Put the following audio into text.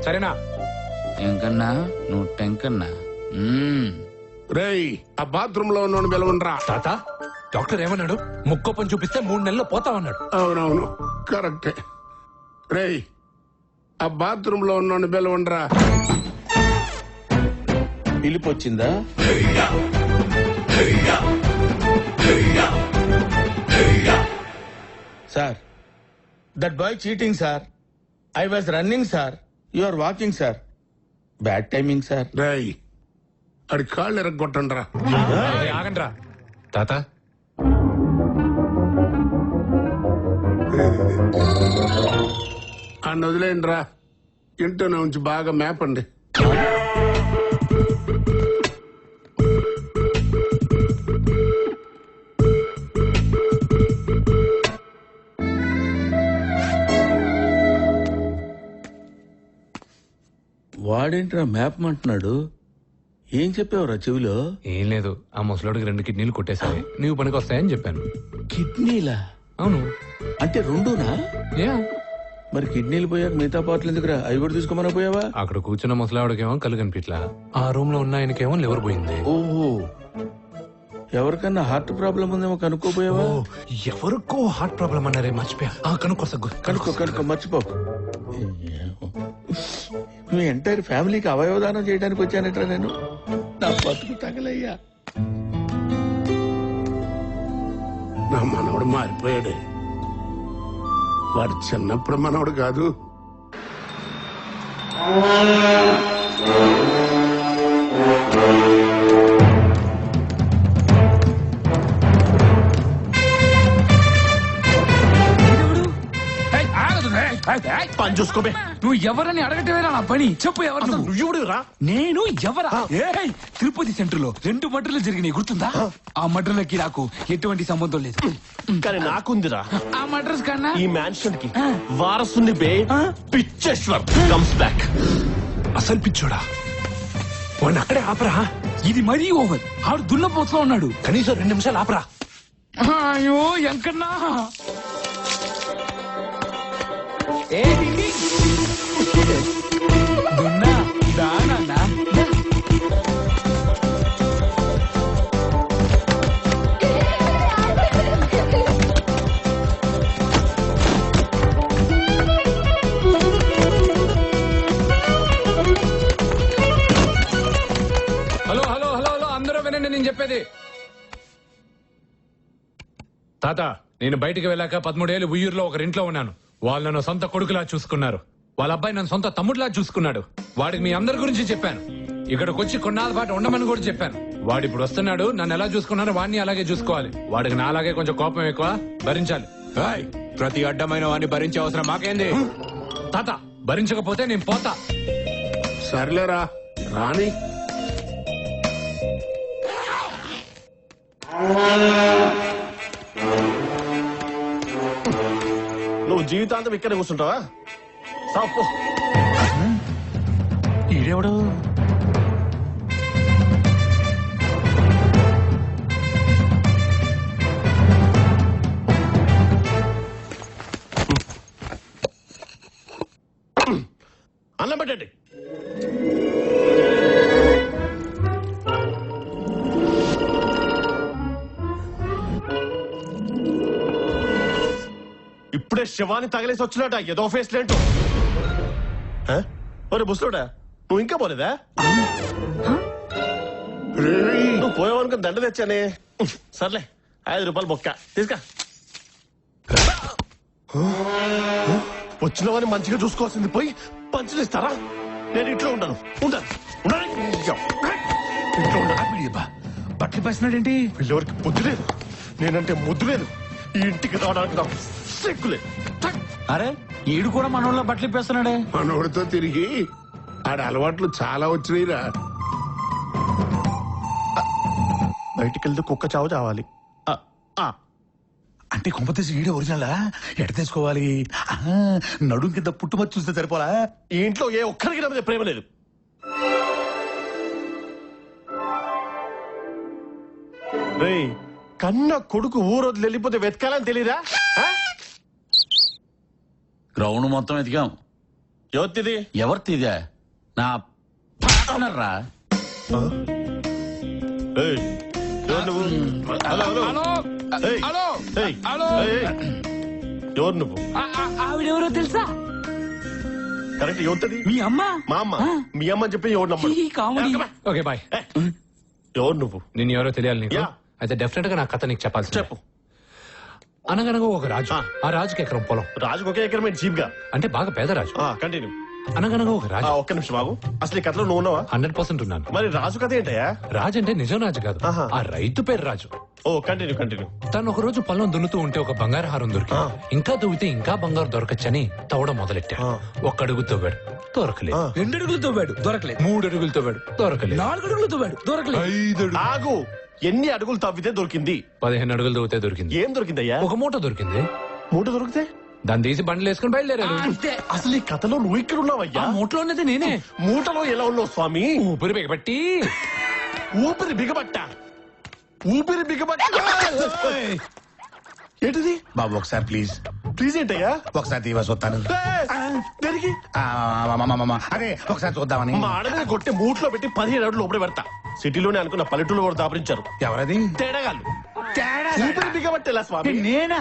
సరేనా? ఎంకన్నా నువ్వు టెంకన్నా. రేయ్, ఆ బాత్రూమ్ లో ఉన్న పిలవనరా. తాత, డాక్టర్ ఏమన్నాడు? ముక్కోపని చూపిస్తే 3 నెలల్లో పోతామన్నాడు. అవునవును, కరెక్టే. రేయ్, ఆ బాత్రూమ్ లో ఉన్న పిలవనరా. పిలిపొచ్చిందా? Sir, that boy cheating sir. I was running sir. You are walking sir. Bad timing sir. రేయ్, అడి కాళ్ళు ఎరగొట్టండిరా. ఆగండ్రా. తాత, అన్న వదిలేయండి రా. ఇంట్లో నుంచి బాగా మేపండి. వాడేంట్రా మ్యాప్ అంటున్నాడు? ఏం చెప్పావురా చెవిలో? ఏం లేదు, ఆ ముసలోడికి 2 కిడ్నీలు కొట్టేశాయి, నీవు పనికి వస్తాయని చెప్పాను. కిడ్నీలా? అవును. అంటే రెండునా? యా. మరి కిడ్నీలు పోయాక మిగతా పాటలు ఎందుకురా? అవి కూడా తీసుకోమని పోయావా? అక్కడ కూర్చున్న ముసలావిడకేమో కళ్ళు కనిపిట్లా, ఆ రూమ్ లో ఉన్న ఆయనకేమో లివర్ పోయింది. ఓహో, ఎవరికన్నా హార్ట్ ప్రాబ్లం ఉందేమో కనుక్కోపోయావా? ఎవరికో హార్ట్ ప్రాబ్లం అన్నారే, మర్చిపోయా. కనుక్కో సగ్గు. కనుక్కో మర్చిపోకు. మీ ఎంటైర్ ఫ్యామిలీకి అవయవదానం చేయడానికి వచ్చానట్రా నేను. నా బతుకు తగలయ్యా. నా మనవడు మారిపోయాడు. వాడు చిన్నప్పుడు మనవడు కాదు. పని చూసుకోబే. నువ్వు ఎవరని అడగటమేనా నా పని? చెప్పు, ఎవరు నువ్వు? నేను ఎవరా? తిరుపతి సెంటర్ లో 2 మర్డర్లు జరిగినాయి, గుర్తుందా? ఆ మర్డర్లకి నాకు ఎటువంటి సంబంధం లేదు. కానీ నాకుందిరా. ఆ మర్డర్స్ కన్నా ఈ మ్యాన్షన్ కి వారసుని బే పిచ్చేశ్వర్ కమ్స్ బ్యాక్. అసలు పిచ్చోడా? వాడిని అక్కడే ఆపరా. ఇది మరీ ఓవర్. ఆడు దున్నపోతులో ఉన్నాడు. కనీసం 2 నిమిషాలు ఆపరా. అయ్యో ఎంకన్నా. దున్నా దానా. హలో హలో హలో హలో, అందరూ వినండి నేను చెప్పేది. తాత, నేను బయటికి వెళ్ళాక 13 ఏళ్ళు ఉయ్యూరులో ఒకరింట్లో ఉన్నాను. వాళ్ళు నన్ను సొంత కొడుకులా చూసుకున్నారు. వాళ్ళ అబ్బాయి నన్ను సొంత తమ్ముడులా చూసుకున్నాడు. వాడికి మీ అందరి గురించి చెప్పాను. ఇక్కడికి వచ్చి కొన్నాళ్ళ పాటు ఉండమని కూడా చెప్పాను. వాడు ఇప్పుడు వస్తున్నాడు. నన్ను ఎలా చూసుకున్నారో వాడిని అలాగే చూసుకోవాలి. వాడికి నాలాగే కొంచెం కోపం ఎక్కువ, భరించాలి. ప్రతి అడ్డమైన వాడిని భరించే అవసరం మాకేంది? తాత, భరించకపోతే నేను పోతా. సర్లేరా, రాని. నువ్వు జీవితాంతం ఇక్కడ కూర్చుంటావా? సాపు. ఈడెవడు? అన్నం పెట్టండి. ఇప్పుడే శవాన్ని తగిలేసి వచ్చినట్ట ఏదో ఫేస్ లేంటో. ఒరే ముసలోడా, నువ్వు ఇంకా పోలేదా? నువ్వు పోయావనుకో దండ తెచ్చానే. సర్లే, 5 రూపాయలు బొక్క తీసుకా. వచ్చిన వాడిని మంచిగా చూసుకోవాల్సింది పోయి పంచులు ఇస్తారా? నేను ఇంట్లో ఉండను. బట్టలు పసినాడేంటి? వీళ్ళెవరికి బుద్ధి లేదు. నేనంటే ముద్దు లేదు. ఈ ఇంటికి రావడానికి నాకు సిగ్గులేదు. అరే, ఈడు కూడా మనోళ్ళ బట్టలు ఇప్పేస్తున్నాడే. మనోడితో తిరిగి ఆడ అలవాట్లు చాలా వచ్చినాయిరా. బయటికి వెళ్తే కుక్క చావు చావాలి. అంటే కొంప తీసి ఈడే ఒరిజినలా? ఎట తీసుకోవాలి? నడుం కింద పుట్టుమచ్చి చూస్తే సరిపోలా? ఈ ఇంట్లో ఏ ఒక్కరికి నా మీద ప్రేమ లేదు. రేయ్, కన్న కొడుకు ఊరొద్దు వెళ్ళిపోతే వెతకాలని తెలీదా? గ్రౌండ్ మొత్తం ఎతికాం, యువతిది ఎవరు తీదా నా రా ఏయ్, ఎవరు నువ్వు హలో హలో హలో ఏయ్, హలో ఏయ్, హలో ఏయ్, ఏయ్. ఎవరు నువ్వు ఆవిడెవరో తెలుసా? కరెక్ట్ యువతది మీ అమ్మ. మా అమ్మ మీ అమ్మ అని చెప్పి ఎవరు నమ్మడు ఈ కామెడీ. Okay bye. ఎవరు నువ్వు నేను ఎవరో తెలియాలి నీకు? యా. అయితే డెఫినెట్ గా నా కథ నీకు చెప్పాల్సి చెప్పు అనగనగా ఒక రాజు. ఆ రాజుకి ఎకరం పొలం. రాజుకు ఒకే ఎకరమే చీప్ గా అంటే బాగా పేద రాజు. కంటిన్యూ అనగనగా ఒక రాజు. ఒక్క నిమిషం బాబు అసలు ఈ కథలో నువ్వు ఉన్నావా 100% ఉన్నాను. మరి రాజు కథ ఏంటయ్యా రాజు అంటే నిజం రాజు కాదు, ఆహా. ఆ రైతు పేరు రాజు. ఓ కంటిన్యూ కంటిన్యూ తను ఒక రోజు పొలం దున్నుతూ ఉంటే ఒక బంగారు హారం దొరికింది. ఇంకా దువ్వితే ఇంకా బంగారు దొరకచ్చని తవ్వడం మొదలెట్టాడు. ఒక్క అడుగు తవ్వాడు, దొరకలేదు. 2 అడుగులు తవ్వాడు, దొరకలేదు. 3 అడుగులు తవ్వాడు, దొరకలేదు. 4 అడుగులు తవ్వాడు, దొరకలేదు. 5 అడుగులు. ఆగు ఎన్ని అడుగులు తవ్వితే దొరికింది 15 అడుగులు తవ్వితే దొరికింది. ఏం దొరికిందయ్యా ఒక మూట దొరికింది. మూట దొరికితే దాన్ని తీసి బండ్లు వేసుకుని బయలుదేరాడు. అంతే. అసలు ఈ కథలో నువ్వు ఇక్కడ ఉన్నావయ్యా ఆ మూటలో ఉన్నది నేనే. మూటలో ఎలా ఉన్నావు స్వామి ఊపిరి బిగబట్టి ఊపిరి బిగబట్ట ఊపిరి బిగబట్ట ఏంటిది బాబు ఒకసారి ప్లీజ్ ప్లీజ్ ఏంటయ్యా ఒకసారి తీవా చూస్తాను దేనికి అదే ఒకసారి చూద్దామని. మా ఆడగా కొట్టి మూట్లో పెట్టి 17 అడుగులు లోపలే పెడతా సిటీలోనే అనుకున్న పల్లెటూళ్ళు కూడా దాపరించారు ఎవరది? తేడాగాళ్ళు ఊపిరి బిగబట్టేలా స్వామి నేనా?